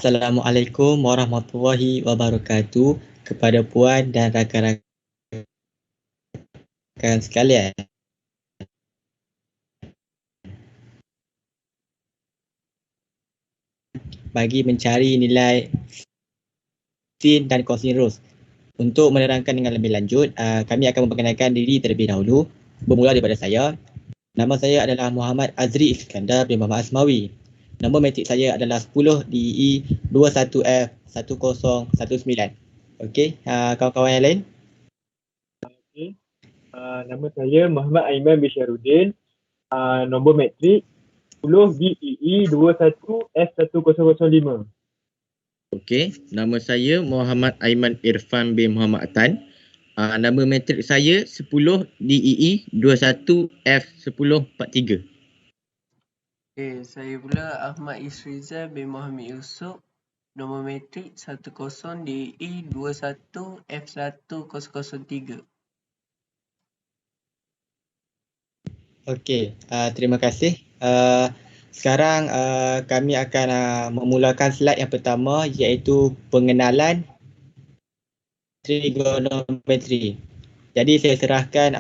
Assalamualaikum warahmatullahi wabarakatuh kepada puan dan rakan-rakan sekalian. Bagi mencari nilai sin dan kosin rows. Untuk menerangkan dengan lebih lanjut, kami akan memperkenalkan diri terlebih dahulu. Bermula daripada saya. Nama saya adalah Muhammad Azri Iskandar bin Muhammad Asmawi. Nombor matrik saya adalah 10 DE 21F1019. Okey, kawan-kawan yang lain? Okay. Nama saya Muhammad Aiman bin Syarudin. Nombor matrik 10 DEE 21F1005. Okey, nama saya Muhammad Aiman Irfan bin Muhammad Atan. Nama matrik saya 10 DEE 21F1043. Okay, saya pula Ahmad Isrizal bin Muhammad Yusof. Nombor matrik 10 DEE 21F1003. Okey, terima kasih. Sekarang kami akan memulakan slide yang pertama, iaitu pengenalan trigonometri. Jadi saya serahkan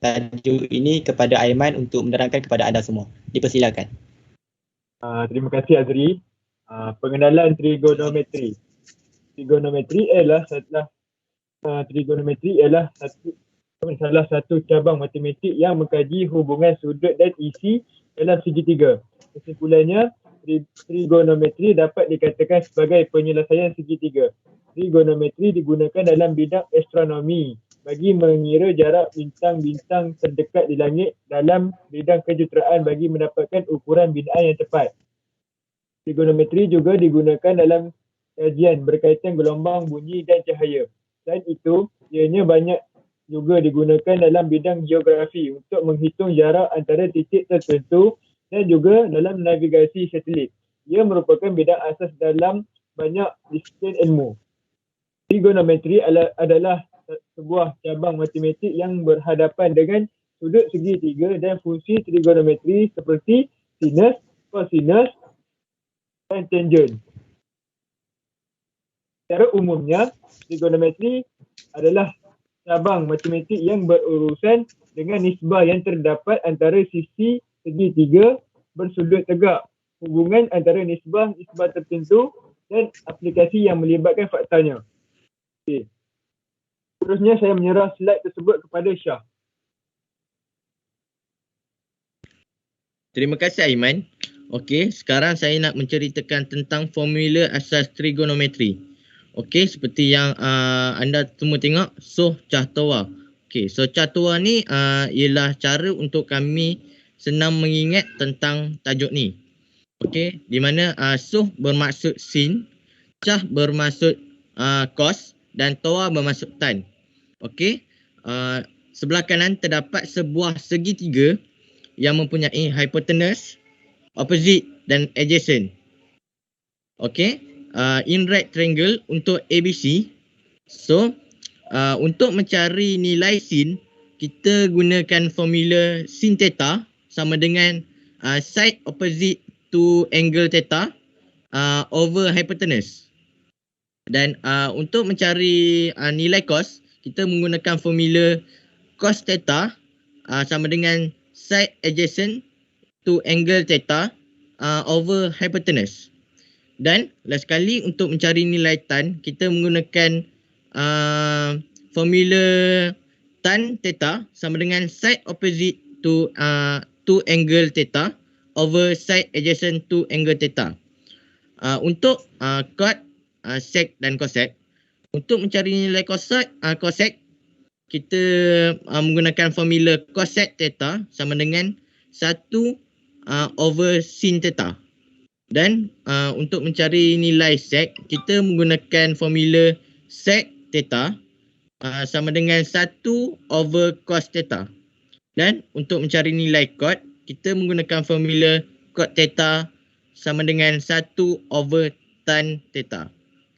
tajuk ini kepada Aiman untuk menerangkan kepada anda semua. Dipersilakan. Terima kasih Azri. Pengenalan trigonometri. Trigonometri ialah salah satu cabang matematik yang mengkaji hubungan sudut dan isi dalam segitiga. Kesimpulannya, trigonometri dapat dikatakan sebagai penyelesaian segitiga. Trigonometri digunakan dalam bidang astronomi bagi mengira jarak bintang-bintang terdekat di langit, dalam bidang kejuruteraan bagi mendapatkan ukuran binaan yang tepat. Trigonometri juga digunakan dalam kajian berkaitan gelombang, bunyi dan cahaya. Selain itu, ianya banyak juga digunakan dalam bidang geografi untuk menghitung jarak antara titik tertentu dan juga dalam navigasi satelit. Ia merupakan bidang asas dalam banyak disiplin ilmu. Trigonometri adalah sebuah cabang matematik yang berhadapan dengan sudut segitiga dan fungsi trigonometri seperti sinus, kosinus dan tangent. Secara umumnya, trigonometri adalah cabang matematik yang berurusan dengan nisbah yang terdapat antara sisi segitiga bersudut tegak, hubungan antara nisbah tertentu dan aplikasi yang melibatkan faktanya. Okay. Seterusnya saya menyerah slide tersebut kepada Syah. Terima kasih Aiman. Okey, sekarang saya nak menceritakan tentang formula asas trigonometri. Okey, seperti yang anda semua tengok, Soh Cahtawa. Okey, Soh Cahtawa ni ialah cara untuk kami senang mengingat tentang tajuk ni. Okey, di mana Soh bermaksud sin, Cah bermaksud cos dan Tawa bermaksud tan. Okey, sebelah kanan terdapat sebuah segitiga yang mempunyai hypotenuse, opposite dan adjacent. Okey, in right triangle untuk ABC. So, untuk mencari nilai sin, kita gunakan formula sin theta sama dengan side opposite to angle theta over hypotenuse. Dan untuk mencari nilai cos, kita menggunakan formula cos theta sama dengan side adjacent to angle theta over hypotenuse. Dan last sekali untuk mencari nilai tan, kita menggunakan formula tan theta sama dengan side opposite to angle theta over side adjacent to angle theta. Untuk cot, sec dan cosec, untuk mencari nilai cosec, kita menggunakan formula cosec theta sama dengan 1 over sin theta. Dan untuk mencari nilai sec, kita menggunakan formula sec theta sama dengan 1 over cos theta. Dan untuk mencari nilai cot, kita menggunakan formula cot theta sama dengan 1 over tan theta.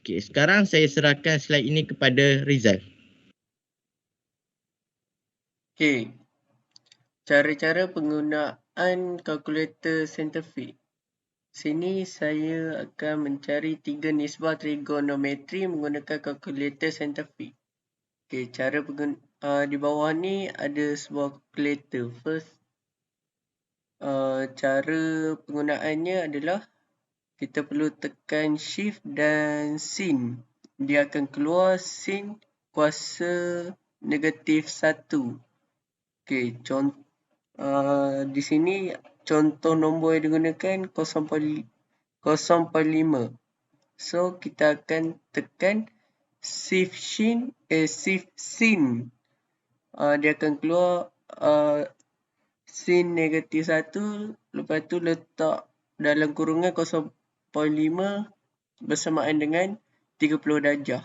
Okey, sekarang saya serahkan slide ini kepada Rizal. Okey, cara-cara penggunaan kalkulator saintifik. Sini saya akan mencari 3 nisbah trigonometri menggunakan kalkulator saintifik. Okey, cara di bawah ni ada sebuah kalkulator. First, cara penggunaannya adalah kita perlu tekan shift dan sin. Dia akan keluar sin kuasa negatif 1. Okey, di sini contoh nombor yang digunakan 0.5. So, kita akan tekan shift sin. Dia akan keluar sin negatif 1. Lepas tu letak dalam kurungan 0.5 bersamaan dengan 30 darjah.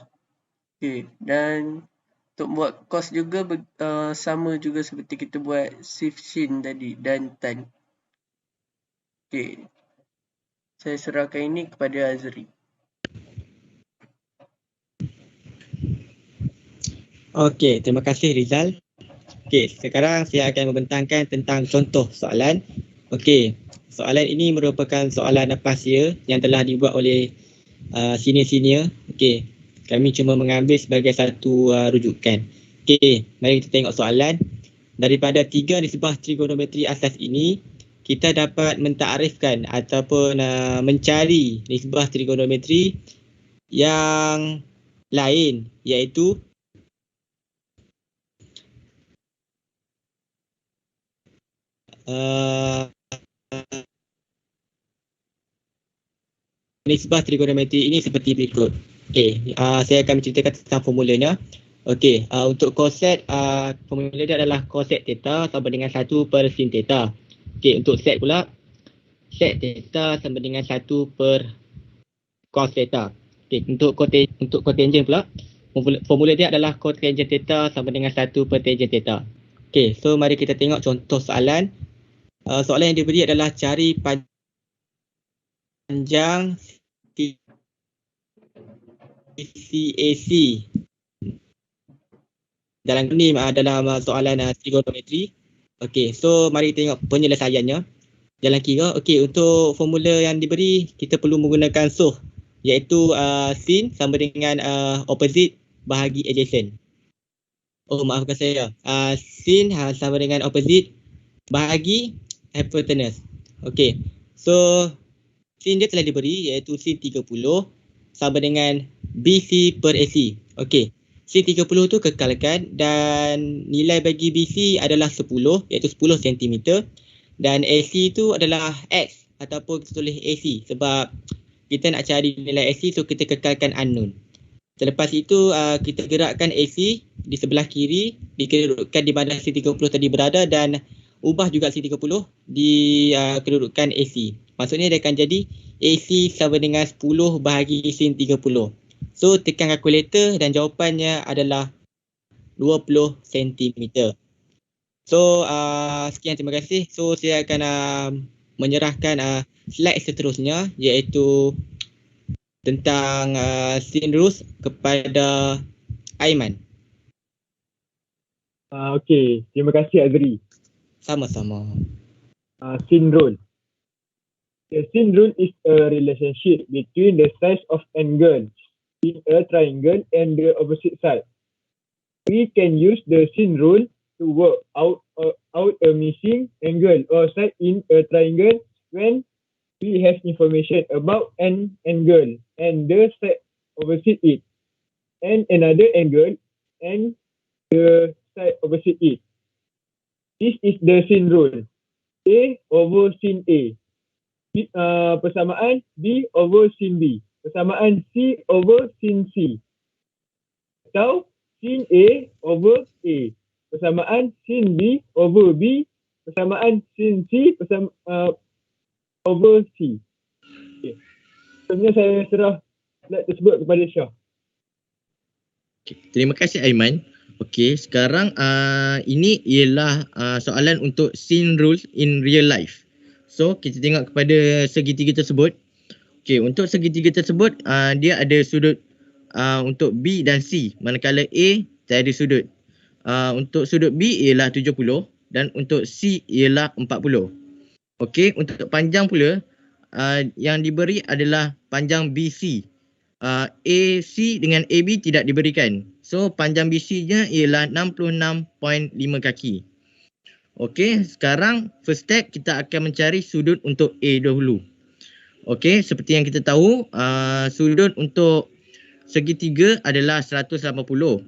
Okay. Dan untuk buat cos juga sama juga seperti kita buat shift sin tadi dan tan. Okay. Saya serahkan ini kepada Azri. Okey, terima kasih Rizal. Okey, sekarang saya akan membentangkan tentang contoh soalan. Okey, soalan ini merupakan soalan napasia yang telah dibuat oleh senior-senior. Okey, kami cuma mengambil sebagai satu rujukan. Okey, mari kita tengok soalan. Daripada 3 nisbah trigonometri asas ini, kita dapat mentakrifkan ataupun mencari nisbah trigonometri yang lain, iaitu nisbah trigonometri ini seperti berikut. Okey, saya akan menceritakan tentang formulanya. Okey, untuk koset, formula dia adalah koset theta sama dengan 1 per sin theta. Okey, untuk set pula, set theta sama dengan 1 per cos theta. Okey, untuk cotangent pula, formula dia adalah cotangent theta sama dengan 1 per tangent theta. Okey, so mari kita tengok contoh soalan. Soalan yang diberi adalah cari panjang CAC. Dalam soalan trigonometri. Okey, so mari tengok penyelesaiannya. Jalan kira. Okey, untuk formula yang diberi, kita perlu menggunakan SOH, iaitu sin sama dengan opposite bahagi adjacent. Oh, maafkan saya. Sin sama dengan opposite bahagi hypotenuse. Okey, so sin dia telah diberi, iaitu sin 30 sama dengan BC per AC. Okey, sin 30 tu kekalkan dan nilai bagi BC adalah 10, iaitu 10 cm. Dan AC tu adalah X ataupun kita tulis AC sebab kita nak cari nilai AC, so kita kekalkan unknown. Selepas itu kita gerakkan AC di sebelah kiri, dikedudukan di mana sin 30 tadi berada dan ubah juga sin 30 di kedudukan AC. Maksudnya dia akan jadi AC sama dengan 10 bahagi sin 30. So tekan kalkulator dan jawapannya adalah 20 cm. So sekian, terima kasih. So saya akan menyerahkan slide seterusnya, iaitu tentang sin rules kepada Aiman. Okey, terima kasih Azri. Sama-sama. Sin rule. The sin rule is a relationship between the size of angle in a triangle and the opposite side. We can use the sin rule to work out a missing angle or side in a triangle when we have information about an angle and the side opposite it, and another angle and the side opposite it. This is the sin rule. A over sin A. Persamaan B over sin B. Persamaan C over sin C. Atau sin A over A. Persamaan sin B over B. Persamaan sin C over C. Okay. Sebenarnya saya serah slide tersebut kepada Syah. Okay, terima kasih Aiman. Okey, sekarang ini ialah soalan untuk sin rules in real life. So, kita tengok kepada segitiga tersebut. Okey, untuk segitiga tersebut, dia ada sudut untuk B dan C. Manakala A tiada sudut. Untuk sudut B ialah 70 dan untuk C ialah 40. Okey, untuk panjang pula, yang diberi adalah panjang BC. AC dengan AB tidak diberikan. So panjang BC-nya ialah 66.5 kaki. Okey, sekarang first step kita akan mencari sudut untuk A dahulu. Okey, seperti yang kita tahu, sudut untuk segitiga adalah 180.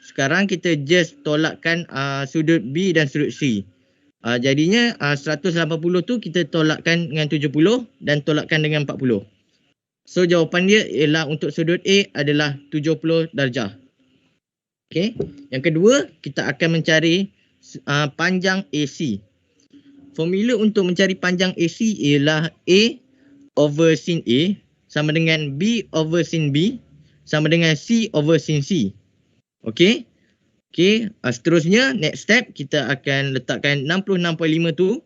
Sekarang kita just tolakkan sudut B dan sudut C. Jadinya 180 tu kita tolakkan dengan 70 dan tolakkan dengan 40. So jawapan dia ialah untuk sudut A adalah 70 darjah. Okey. Yang kedua, kita akan mencari panjang AC. Formula untuk mencari panjang AC ialah A over sin A sama dengan B over sin B sama dengan C over sin C. Okey. Okey, seterusnya next step kita akan letakkan 66.5 tu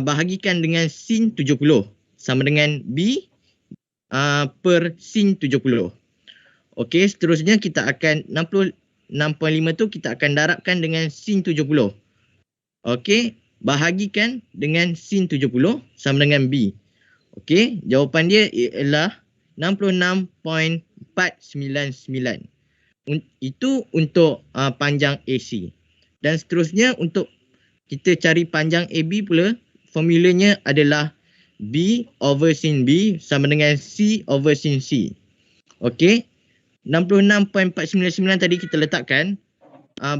bahagikan dengan sin 70 sama dengan B per sin 70. Okey, seterusnya kita akan 66.5 tu kita akan darabkan dengan sin 70. Okey, bahagikan dengan sin 70 sama dengan B. Okey, jawapan dia ialah 66.499. Itu untuk panjang AC. Dan seterusnya untuk kita cari panjang AB pula, formulanya adalah B over sin B sama dengan C over sin C. Okey. 66.499 tadi kita letakkan,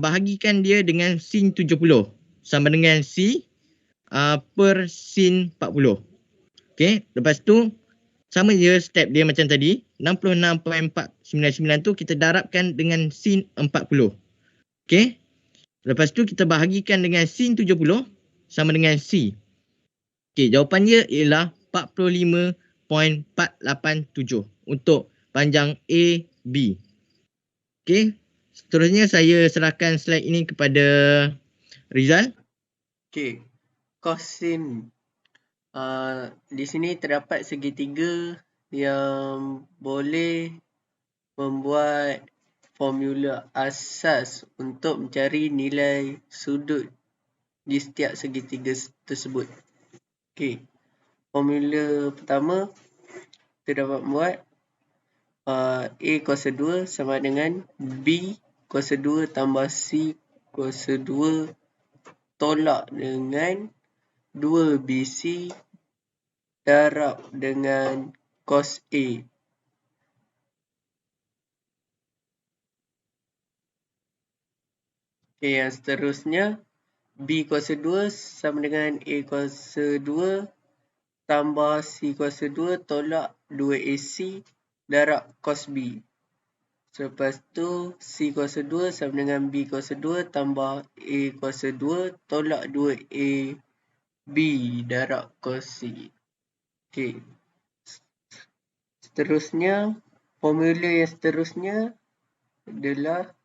bahagikan dia dengan sin 70 sama dengan C per sin 40. Okey, lepas tu sama je step dia macam tadi. 66.499 tu kita darabkan dengan sin 40. Okey. Lepas tu kita bahagikan dengan sin 70 sama dengan C. Okey, jawapan dia ialah 45.487 untuk panjang AB. Okey, seterusnya saya serahkan slide ini kepada Rizal. Okey, kosin. Di sini terdapat segitiga yang boleh membuat formula asas untuk mencari nilai sudut di setiap segitiga tersebut. Okey, formula pertama kita dapat buat A kuasa 2 sama dengan B kuasa 2 tambah C kuasa 2 tolak dengan 2BC darab dengan cos A. Okay, yang seterusnya B kuasa 2 sama dengan A kuasa 2 tambah C kuasa 2 tolak 2AC darab cos B. Selepas tu C kuasa 2 sama dengan B kuasa 2 tambah A kuasa 2 tolak 2AB darab cos C. Okey. Seterusnya, formula yang seterusnya adalah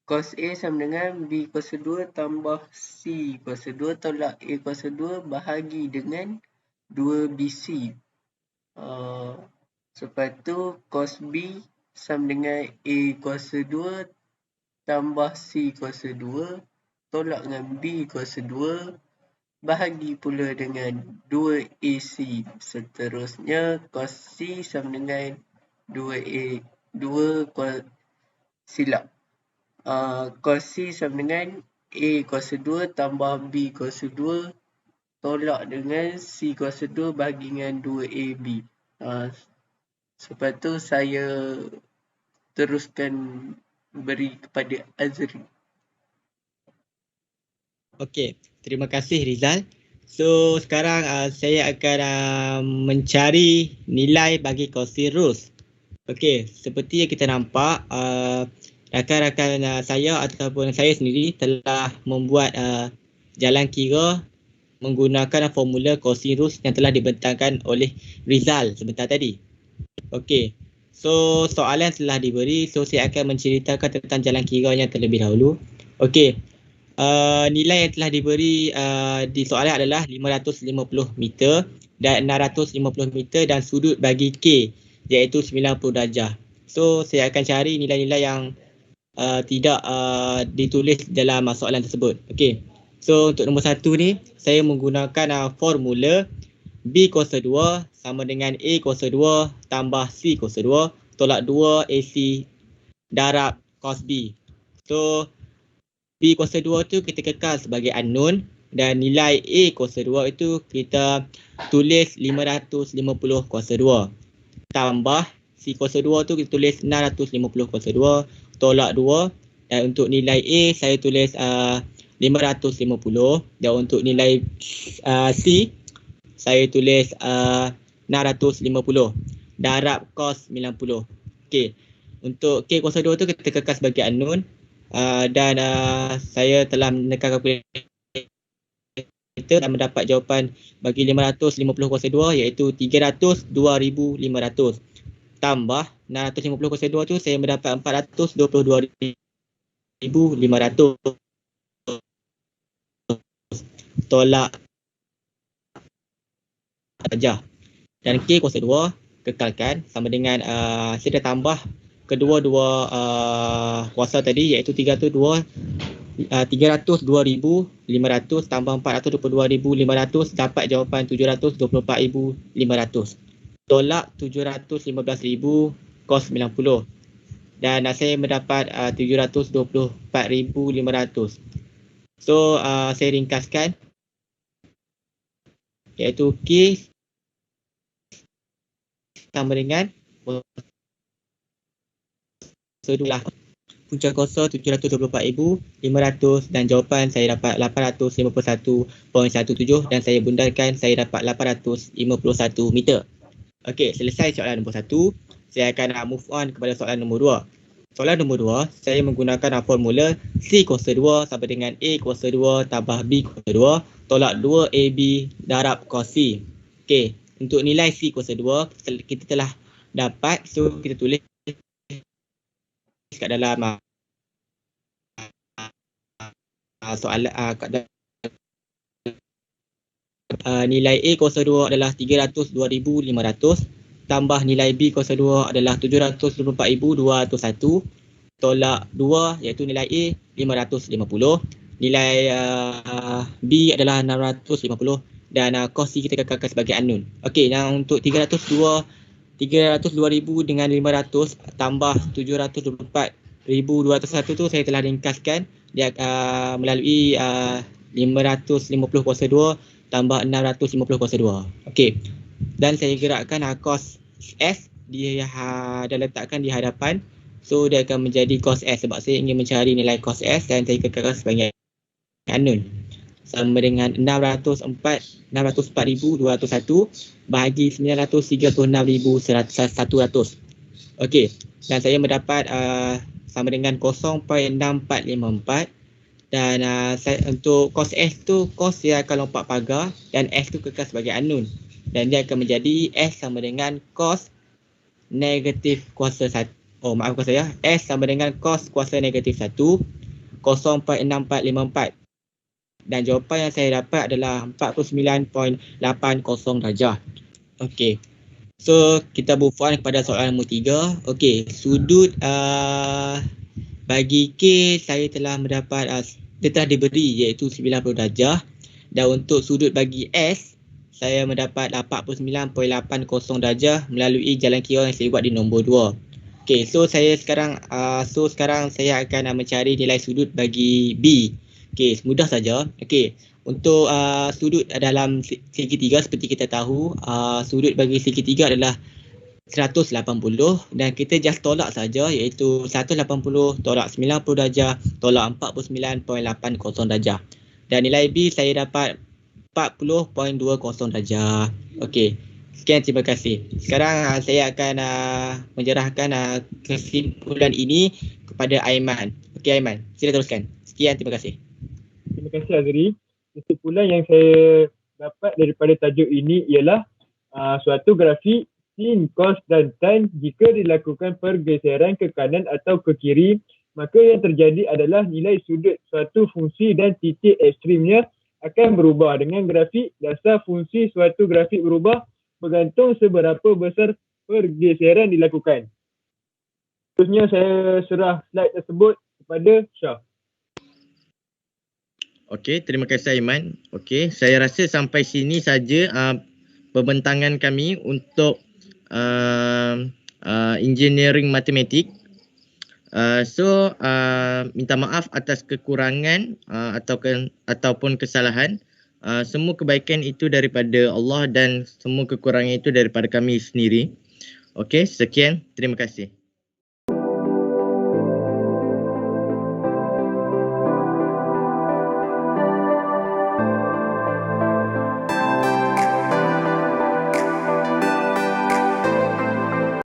cos A sama dengan B kuasa 2 tambah C kuasa 2 tolak A kuasa 2 bahagi dengan 2BC. Lepas tu cos B sama dengan A kuasa 2 tambah C kuasa 2 tolak dengan B kuasa 2 bahagi pula dengan 2AC. Seterusnya cos C sama dengan cos C sama dengan A kuasa 2 tambah B kuasa 2 tolak dengan C kuasa 2 bahagi dengan 2AB. Lepas tu saya teruskan beri kepada Azri. Okey, terima kasih Rizal. So sekarang saya akan mencari nilai bagi kosin Roos. Okey, seperti yang kita nampak, rakan-rakan saya ataupun saya sendiri telah membuat jalan kira menggunakan formula kosin Roos yang telah dibentangkan oleh Rizal sebentar tadi. Okey, so soalan telah diberi, so saya akan menceritakan tentang jalan kiranya terlebih dahulu. Okey, nilai yang telah diberi di soalan adalah 550 meter dan 650 meter dan sudut bagi K iaitu 90 darjah. So saya akan cari nilai-nilai yang tidak ditulis dalam soalan tersebut. Okey. So untuk nombor 1 ni saya menggunakan formula B kuasa 2 sama dengan A kuasa 2 tambah C kuasa 2 tolak 2 AC darab cos B. So B kuasa 2 tu kita kekal sebagai unknown dan nilai A kuasa 2 itu kita tulis 550 kuasa 2 tambah C kuasa 2 tu kita tulis 650 kuasa 2 tolak 2 dan untuk nilai A saya tulis 550 dan untuk nilai C saya tulis 650 darab cos 90. Okey. Untuk K kuasa 2 tu kita kekal sebagai unknown dan saya telah menekan kalkulator dan mendapat jawapan bagi 550 kuasa 2 iaitu 302,500 tambah 650 kuasa 2 tu saya mendapat 422,500 tolak darjah. Dan K kuasa 2 kekalkan sama dengan saya dah tambah kedua-dua kuasa tadi iaitu 302,500 tambah 422,500 dapat jawapan 724,500 tolak 715,000 cos 90 dan saya mendapat 724,500. So saya ringkaskan iaitu K sama dengan punca kuasa 724,500 dan jawapan saya dapat 851.17 dan saya bundarkan saya dapat 851 meter. Okey, selesai soalan nombor 1. Saya akan move on kepada soalan nombor 2. Soalan nombor 2, saya menggunakan formula C kuasa 2 sama dengan A kuasa 2 tambah B kuasa 2 tolak 2AB darab cos C. Okey, untuk nilai C kuasa 2 kita telah dapat, so kita tulis kat dalam soalan nilai A kuasa 2 adalah 302,500 tambah nilai B kuasa 2 adalah 724,201 tolak 2 iaitu nilai A 550, nilai B adalah 650 dan cos C kita kekalkan sebagai unknown. Okey, yang untuk 302,000 dengan 500 tambah 724,201 tu saya telah ringkaskan dia melalui 550 kuasa 2 tambah 650 kuasa 2. Okey. Dan saya gerakkan cos S dia dah letakkan di hadapan. So dia akan menjadi cos S sebab saya ingin mencari nilai cos S dan saya kekalkan sebagai unknown. Sama dengan 604,201 bahagi 936,100. Okey. Dan saya mendapat sama dengan 0.6454 dan untuk cos S tu cos dia akan lompat pagar dan S tu kekal sebagai unknown dan dia akan menjadi S sama dengan cos negatif kuasa 1. Oh maafkan saya, S sama dengan cos kuasa negatif 1 0.6454 dan jawapan yang saya dapat adalah 49.80 darjah. Okey. So kita move on kepada soalan nombor 3. Okey, sudut bagi K saya telah mendapat dia telah diberi iaitu 90 darjah dan untuk sudut bagi S saya mendapat 49.80 darjah melalui jalan kira yang saya buat di nombor 2. Okey, so sekarang saya akan mencari nilai sudut bagi B. Okey, mudah saja. Okey, untuk sudut dalam segitiga seperti kita tahu, sudut bagi segitiga adalah 180 dan kita just tolak saja iaitu 180 tolak 90 darjah tolak 49.80 darjah. Dan nilai B saya dapat 40.20 darjah. Okey. Sekian, terima kasih. Sekarang saya akan menyerahkan kesimpulan ini kepada Aiman. Okey Aiman, sila teruskan. Sekian, terima kasih. Terima kasih Azri. Kesimpulan yang saya dapat daripada tajuk ini ialah suatu grafik sin, cos dan tan jika dilakukan pergeseran ke kanan atau ke kiri, maka yang terjadi adalah nilai sudut suatu fungsi dan titik ekstrimnya akan berubah. Dengan grafik, dasar fungsi suatu grafik berubah bergantung seberapa besar pergeseran dilakukan. Seterusnya saya serah slide tersebut kepada Syah. Okey, terima kasih Aiman. Okey, saya rasa sampai sini saja pembentangan kami untuk engineering matematik. Minta maaf atas kekurangan ataupun kesalahan. Semua kebaikan itu daripada Allah dan semua kekurangan itu daripada kami sendiri. Okey, sekian. Terima kasih.